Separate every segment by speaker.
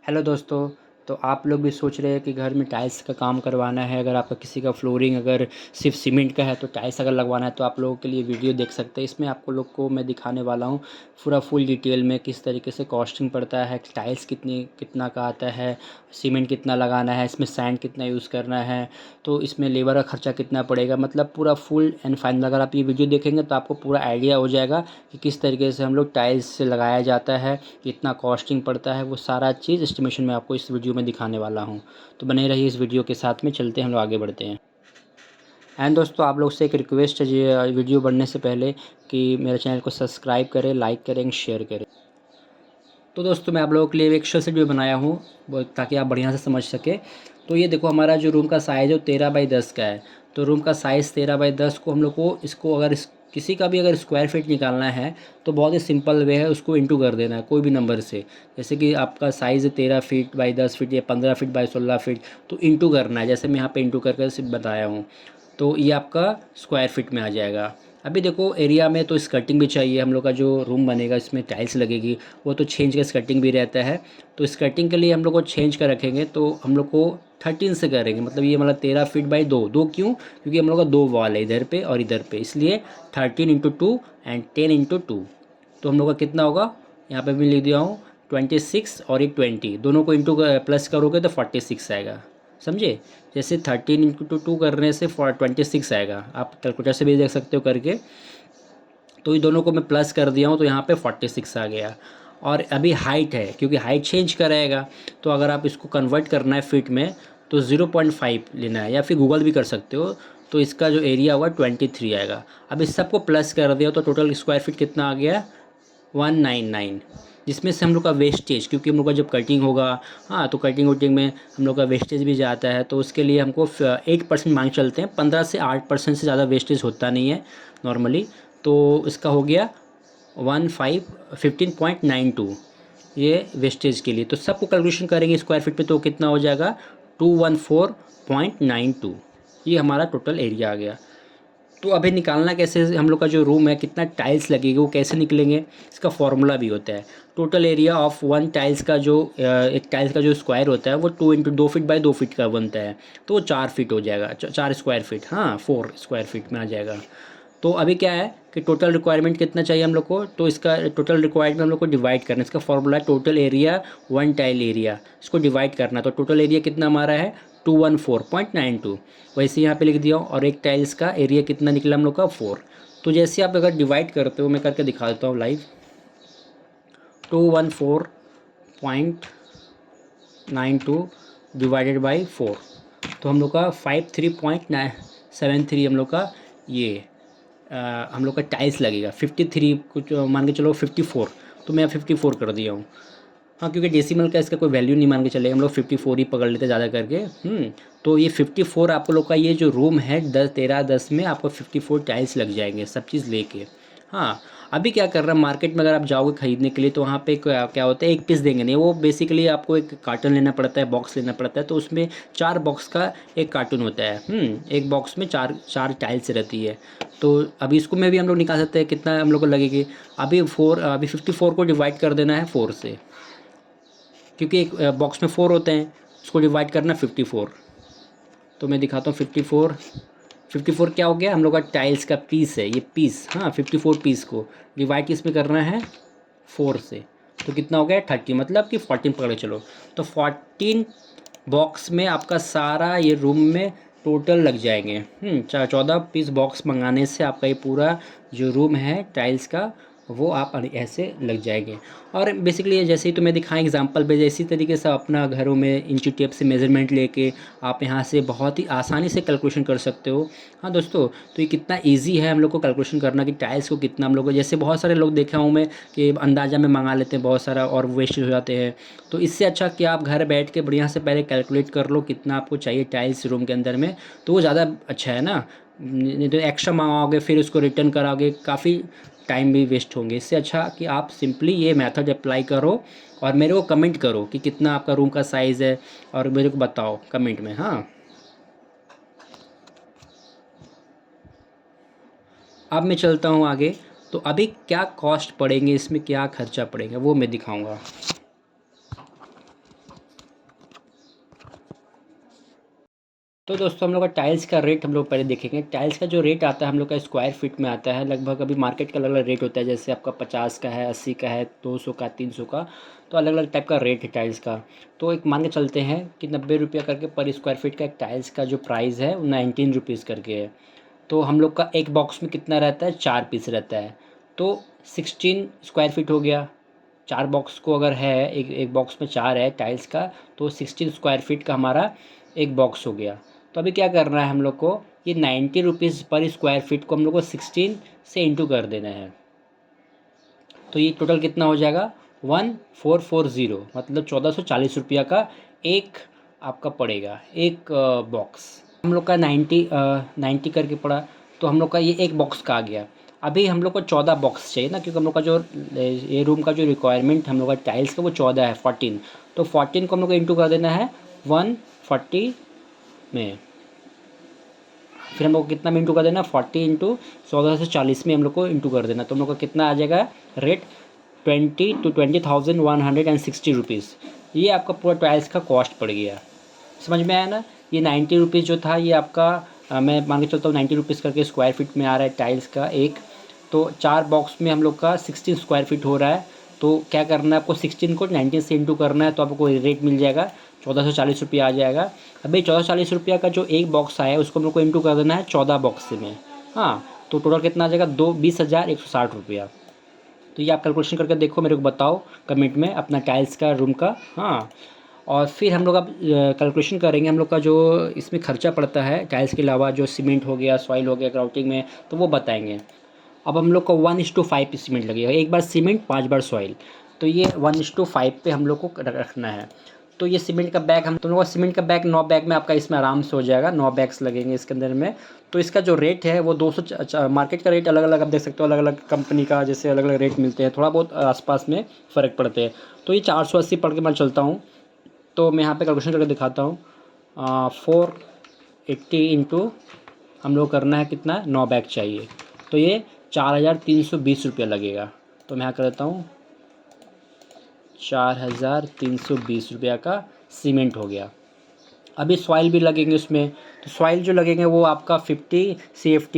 Speaker 1: Hello दोस्तों। तो आप लोग भी सोच रहे हैं कि घर में टाइल्स का काम करवाना है। अगर आपका किसी का फ्लोरिंग अगर सिर्फ सीमेंट का है तो टाइल्स अगर लगवाना है तो आप लोगों के लिए वीडियो देख सकते हैं। इसमें आपको लोग को मैं दिखाने वाला हूँ पूरा फुल डिटेल में किस तरीके से कॉस्टिंग पड़ता है, टाइल्स कितना का आता है, सीमेंट कितना लगाना है, इसमें सैंड कितना यूज़ करना है, तो इसमें लेबर का खर्चा कितना पड़ेगा। मतलब पूरा फुल एंड फाइनल अगर आप ये वीडियो देखेंगे तो आपको पूरा आइडिया हो जाएगा कि किस तरीके से हम लोग टाइल्स से लगाया जाता है, कितना कॉस्टिंग पड़ता है। वो सारा चीज़ एस्टिमेशन में आपको इस वीडियो में दिखाने वाला हूँ। तो बने रहिए इस वीडियो के साथ में, चलते हैं हम लोग आगे बढ़ते हैं। एंड दोस्तों, आप लोग से एक रिक्वेस्ट है ये वीडियो बढ़ने से पहले कि मेरे चैनल को सब्सक्राइब करें, लाइक करें, शेयर करें। तो दोस्तों, मैं आप लोगों के लिए एक शॉर्ट वीडियो बनाया हूँ ताकि आप बढ़िया से समझ सके। तो ये देखो, हमारा जो रूम का साइज़ है वो 13x10 का है। तो रूम का साइज़ 13x10 को हम लोग को इसको अगर किसी का भी अगर स्क्वायर फीट निकालना है तो बहुत ही सिंपल वे है, उसको इंटू कर देना है कोई भी नंबर से। जैसे कि आपका साइज़ 13 फीट बाई 10 फीट या 15 फीट बाई 16 फीट, तो इंटू करना है। जैसे मैं यहाँ पे इंटू करके सिर्फ बताया हूँ, तो ये आपका स्क्वायर फीट में आ जाएगा। अभी देखो, एरिया में तो स्कर्टिंग भी चाहिए। हम लोग का जो रूम बनेगा इसमें टाइल्स लगेगी, वो तो छेंज का स्कर्टिंग भी रहता है। तो स्कर्टिंग के लिए हम लोग को छेंज का रखेंगे तो हम लोग को 13 से करेंगे। मतलब ये मतलब 13 फीट बाई 2 क्यों? क्योंकि हम लोग का 2 वॉल है, इधर पे और इधर पे, इसलिए 13 × 2 एंड 10 × 2। तो हम लोग का कितना होगा, यहाँ पे भी लिख दिया हूँ 26 और एक 20, दोनों को इंटू प्लस करोगे तो 46 आएगा। समझे? जैसे 13 × 2 करने से 26 आएगा, आप कैलकुलेटर से भी देख सकते हो करके। तो ये दोनों को मैं प्लस कर दिया हूँ तो यहाँ पे 46 आ गया। और अभी हाइट है, क्योंकि हाइट चेंज करेगा, तो अगर आप इसको कन्वर्ट करना है फीट में तो 0.5 लेना है, या फिर गूगल भी कर सकते हो। तो इसका जो एरिया होगा 23 आएगा। अब इस सबको प्लस कर दिया तो टोटल स्क्वायर फीट कितना आ गया, 199। जिसमें से हम लोग का वेस्टेज, क्योंकि हम लोग का जब कटिंग होगा, हाँ, तो कटिंग वटिंग में हम लोग का वेस्टेज भी जाता है, तो उसके लिए हमको 8% मांग चलते हैं। 15 से 8% से ज़्यादा वेस्टेज होता नहीं है नॉर्मली। तो इसका हो गया 15.92, ये वेस्टेज के लिए। तो सबको कैलकुलेशन करेंगे स्क्वायर फीट पे तो कितना हो जाएगा, 214.92। ये हमारा टोटल एरिया आ गया। तो अभी निकालना कैसे, हम लोग का जो रूम है कितना टाइल्स लगेगी वो कैसे निकलेंगे, इसका फॉर्मूला भी होता है। Total area of one tiles का जो एक टाइल्स का जो स्क्वायर होता है वो 2 × 2 फीट बाई 2 फीट का बनता है। तो वो 4 फीट हो जाएगा, 4 स्क्वायर फीट, हाँ 4 स्क्वायर फीट में आ जाएगा। तो अभी क्या है कि टोटल रिक्वायरमेंट कितना चाहिए हम लोग को, तो इसका टोटल रिक्वायरमेंट हम लोग को डिवाइड करना है। इसका फॉर्मूला है total area one tile area, इसको डिवाइड करना। तो टोटल एरिया कितना हमारा है, 214.92। वैसे यहाँ पे लिख दिया हूँ। और एक टाइल्स का एरिया कितना निकला हम लोग का, 4। तो जैसे आप अगर डिवाइड करते हो, मैं करके दिखा देता हूँ लाइव। 214.92 डिवाइडेड बाई 4, तो हम लोग का 53.973 हम लोग का ये हम लोग का टाइल्स लगेगा। 53 कुछ मान के चलो, 54, तो मैं 54 कर दिया हूँ। हाँ, क्योंकि डेसिमल का इसका कोई वैल्यू नहीं मान के चलेगा, हम लोग 54 ही पकड़ लेते ज़्यादा करके। तो ये 54 आप लोग का ये जो रूम है 13 10 में आपको 54 टाइल्स लग जाएंगे सब चीज़ लेके। हाँ, अभी क्या कर रहा है, मार्केट में अगर आप जाओगे ख़रीदने के लिए तो वहाँ पे क्या क्या होता है, एक पीस देंगे नहीं, वो बेसिकली आपको एक कार्टन लेना पड़ता है, बॉक्स लेना पड़ता है। तो उसमें 4 बॉक्स का एक कार्टून होता है। एक बॉक्स में चार चार टाइल्स रहती है। तो अभी इसको में भी हम लोग निकाल सकते हैं कितना हम लोग को लगेगी। अभी 54 को डिवाइड कर देना है 4 से, क्योंकि एक बॉक्स में 4 होते हैं, उसको डिवाइड करना 54। तो मैं दिखाता हूँ 54 क्या हो गया, हम लोग का टाइल्स का पीस है ये पीस। हाँ, 54 पीस को डिवाइड किस में करना है, 4 से। तो कितना हो गया, 30, मतलब कि 14 पकड़ के चलो। तो 14 बॉक्स में आपका सारा ये रूम में टोटल लग जाएंगे। 14 पीस बॉक्स मंगाने से आपका ये पूरा जो रूम है टाइल्स का वो आप ऐसे लग जाएंगे। और बेसिकली जैसे ही तुम्हें दिखाएं एग्जांपल पे, जैसी तरीके से अपना घरों में इंची टेप से मेजरमेंट लेके आप यहाँ से बहुत ही आसानी से कैलकुलेशन कर सकते हो। हाँ दोस्तों, तो ये कितना इजी है हम लोग को कैलकुलेशन करना कि टाइल्स को कितना हम लोग को, जैसे बहुत सारे लोग देखा हूँ मैं कि अंदाज़ा में मंगा लेते हैं बहुत सारा और वेस्ट हो जाते हैं। तो इससे अच्छा कि आप घर बैठ के बढ़िया से पहले कैलकुलेट कर लो कितना आपको चाहिए टाइल्स रूम के अंदर में, तो वो ज़्यादा अच्छा है ना। नहीं तो एक्स्ट्रा मंगाओगे फिर उसको रिटर्न कराओगे, काफ़ी टाइम भी वेस्ट होंगे। इससे अच्छा कि आप सिंपली ये मेथड अप्लाई करो और मेरे को कमेंट करो कि कितना आपका रूम का साइज़ है, और मेरे को बताओ कमेंट में। हाँ, अब मैं चलता हूँ आगे। तो अभी क्या कॉस्ट पड़ेंगे, इसमें क्या खर्चा पड़ेगा वो मैं दिखाऊंगा। तो दोस्तों हम लोग का टाइल्स का रेट हम लोग पहले देखेंगे। टाइल्स का जो रेट आता है हम लोग का स्क्वायर फीट में आता है लगभग। अभी मार्केट का अलग अलग रेट होता है, जैसे आपका 50 का है, 80 का है, 200 का, 300 का। तो अलग अलग टाइप का रेट है टाइल्स का। तो एक मान के चलते हैं कि 90 रुपया करके पर स्क्वायर फीट का एक टाइल्स का जो प्राइस है वो 19 रुपीज़ करके है। तो हम लोग का एक बॉक्स में कितना रहता है, 4 पीस रहता है। तो 16 स्क्वायर फीट हो गया। 4 बॉक्स को अगर है, एक एक बॉक्स में 4 है टाइल्स का, तो 16 स्क्वायर फीट का हमारा एक बॉक्स हो गया। तो अभी क्या करना है हम लोग को, ये 90 रुपीज़ पर स्क्वायर फीट को हम लोग को 16 से इंटू कर देना है। तो ये टोटल कितना हो जाएगा, 1440, मतलब 1440 रुपया का एक आपका पड़ेगा एक बॉक्स। हम लोग का 90 करके पड़ा, तो हम लोग का ये एक बॉक्स का आ गया। अभी हम लोग को 14 बॉक्स चाहिए ना, क्योंकि हम लोग का जो ये रूम का जो रिक्वायरमेंट हम लोग का टाइल्स का वो 14 है, 14। तो 14 को हम लोग को इंटू कर देना है 140 में। फिर हम लोग को कितना में इंटू कर देना, 40 इंटू 1440 में हम लोग को इंटू कर देना। तो हम लोग का कितना आ जाएगा रेट, 20,160 रुपीज़। ये आपका पूरा टाइल्स का कॉस्ट पड़ गया। समझ में आया ना। ये 90 रुपीज़ जो था ये आपका मैं मान के चलता हूँ 90 रुपीज़ करके स्क्वायर फीट में आ रहा है टाइल्स का एक। तो 4 बॉक्स में हम लोग का 16 स्क्वायर फीट हो रहा है। तो क्या करना है आपको, 16 को 19 से इंटू करना है, तो आपको रेट मिल जाएगा 1440 रुपया आ जाएगा। अभी 1440 रुपया का जो एक बॉक्स आया है उसको हम लोग को इंटू कर देना है 14 बॉक्स में। हाँ, तो टोटल कितना आ जाएगा, 20,160 रुपया। तो ये आप कैलकुलेशन करके देखो, मेरे को बताओ कमेंट में अपना टाइल्स का रूम का। हाँ, और फिर हम लोग अब कैलकुलेशन करेंगे हम लोग का जो इसमें खर्चा पड़ता है टाइल्स के अलावा, जो सीमेंट हो गया, सॉइल हो गया ग्राउटिंग में, तो वो बताएंगे। अब हम लोग को 1:5 सीमेंट लगेगा, एक बार सीमेंट 5 बार सॉइल। तो ये 1:5 पे हम लोग को रखना है। तो ये सीमेंट का बैग, हम तुम लोग का सीमेंट का बैग 9 बैग में आपका इसमें आराम से हो जाएगा। 9 बैग्स लगेंगे इसके अंदर में। तो इसका जो रेट है वो 200, मार्केट का रेट अलग अलग आप देख सकते हो, अलग अलग कंपनी का जैसे अलग अलग रेट मिलते हैं, थोड़ा बहुत आसपास में फ़र्क पड़ते हैं। तो ये 480 पढ़ के मैं चलता हूँ। तो मैं यहाँ पे कैलकुलेशन करके दिखाता हूँ। 480 इंटू हम लोग करना है कितना, 9 बैग चाहिए। तो ये 4,320 रुपया लगेगा। तो मैं यहाँ कर देता हूँ 4,320 रुपया का सीमेंट हो गया। अभी सॉइल भी लगेंगे उसमें। तो सॉइल जो लगेंगे वो आपका 50 CFT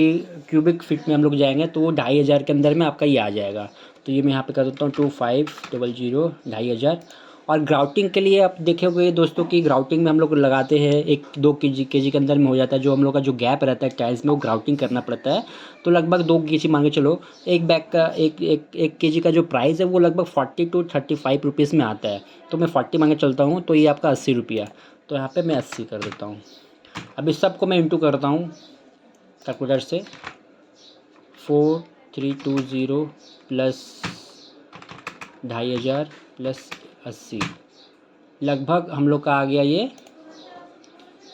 Speaker 1: क्यूबिक फीट में हम लोग जाएंगे, तो वो 2,500 के अंदर में आपका ये आ जाएगा। तो ये मैं यहाँ पे कर देता हूँ 2500, 2,500। और ग्राउटिंग के लिए आप देखोगे दोस्तों कि ग्राउटिंग में हम लोग लगाते हैं 1-2 केजी के अंदर में हो जाता है। जो हम लोग का जो गैप रहता है टाइल्स में वो ग्राउटिंग करना पड़ता है। तो लगभग 2 केजी मान के चलो, एक बैग का एक केजी का जो प्राइस है वो लगभग 40 to 35 रुपीज़ में आता है। तो मैं 40 मान के चलता हूँ, तो ये आपका 80 रुपया। तो यहाँ पे मैं 80 कर देता हूँ। अब इस सब को मैं इंटू करता हूँ कैलकुलेटर से। 4320 प्लस 2,500 प्लस 80, लगभग हम लोग का आ गया ये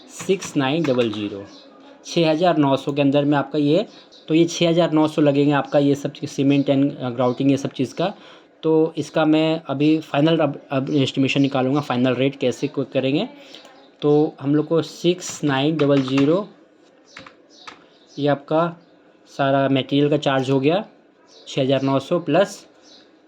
Speaker 1: 6900, 6,900 के अंदर में आपका ये। तो ये 6,900 लगेंगे आपका ये सब सीमेंट एंड ग्राउटिंग ये सब चीज़ का। तो इसका मैं अभी फाइनल अब एस्टिमेशन निकालूंगा, फाइनल रेट कैसे करेंगे। तो हम लोग को 6900, ये आपका सारा मटेरियल का चार्ज हो गया 6,900 प्लस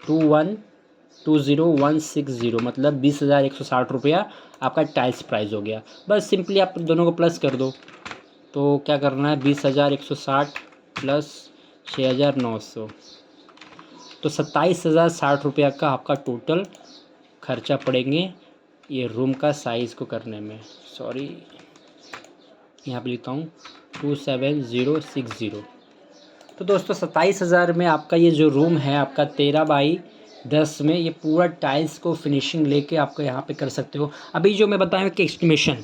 Speaker 1: 2,160, मतलब 20,160 रुपया आपका टाइल्स प्राइस हो गया। बस सिंपली आप दोनों को प्लस कर दो। तो क्या करना है, 20,160 प्लस 6,900, तो 27,060 रुपया का आपका टोटल खर्चा पड़ेंगे ये रूम का साइज़ को करने में। सॉरी, यहाँ पे लिखता हूँ 27060। तो दोस्तों 27,000 में आपका ये जो रूम है आपका 13x10 में ये पूरा टाइल्स को फिनिशिंग लेके आपको यहाँ पे कर सकते हो। अभी जो मैं बताया कि एस्टिमेशन,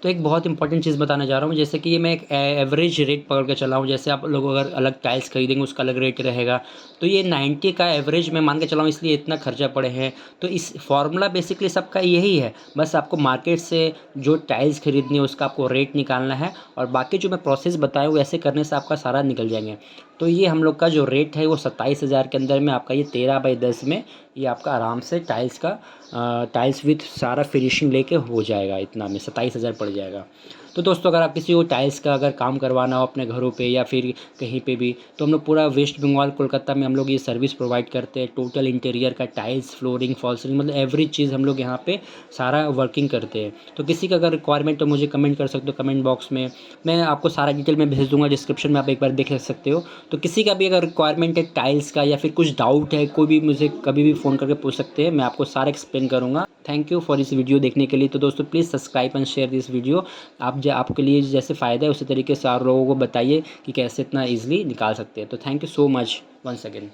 Speaker 1: तो एक बहुत इंपॉर्टेंट चीज़ बताना जा रहा हूँ। जैसे कि ये मैं एक एवरेज रेट पकड़ के चला हूँ। जैसे आप लोग अगर अलग टाइल्स खरीदेंगे उसका अलग रेट रहेगा। तो ये 90 का एवरेज मैं मान के चला हूँ, इसलिए इतना खर्चा पड़े हैं। तो इस फार्मूला बेसिकली सबका यही है। बस आपको मार्केट से जो टाइल्स खरीदनी है उसका आपको रेट निकालना है, और बाकी जो मैं प्रोसेस बताया हूँ वैसे करने से आपका सारा निकल जाएंगे। तो ये हम लोग का जो रेट है वो 27,000 के अंदर में आपका ये 13x10 में ये आपका आराम से टाइल्स विथ सारा फिनिशिंग लेके हो जाएगा। इतना में 27,000 पड़ जाएगा। तो दोस्तों अगर आप किसी को टाइल्स का अगर काम करवाना हो अपने घरों पे या फिर कहीं पे भी, तो हम लोग पूरा वेस्ट बंगाल कोलकाता में हम लोग ये सर्विस प्रोवाइड करते हैं। टोटल इंटीरियर का टाइल्स, फ्लोरिंग, फॉल सीलिंग, मतलब एवरी चीज़ हम लोग यहाँ पे सारा वर्किंग करते हैं। तो किसी का अगर रिक्वायरमेंट तो मुझे कमेंट कर सकते हो कमेंट बॉक्स में, मैं आपको सारा डिटेल में भेज दूँगा डिस्क्रिप्शन में, आप एक बार देख सकते हो। तो किसी का भी अगर रिक्वायरमेंट है टाइल्स का या फिर कुछ डाउट है, कोई भी मुझे कभी भी फ़ोन करके पूछ सकते हैं, मैं आपको सारा एक्सप्लेन करूँगा। थैंक यू फॉर इस वीडियो देखने के लिए। तो दोस्तों please subscribe and share this video. आपके लिए जैसे फ़ायदा है उसी तरीके से और लोगों को बताइए कि कैसे इतना ईज़िली निकाल सकते हैं। तो thank you so much once again.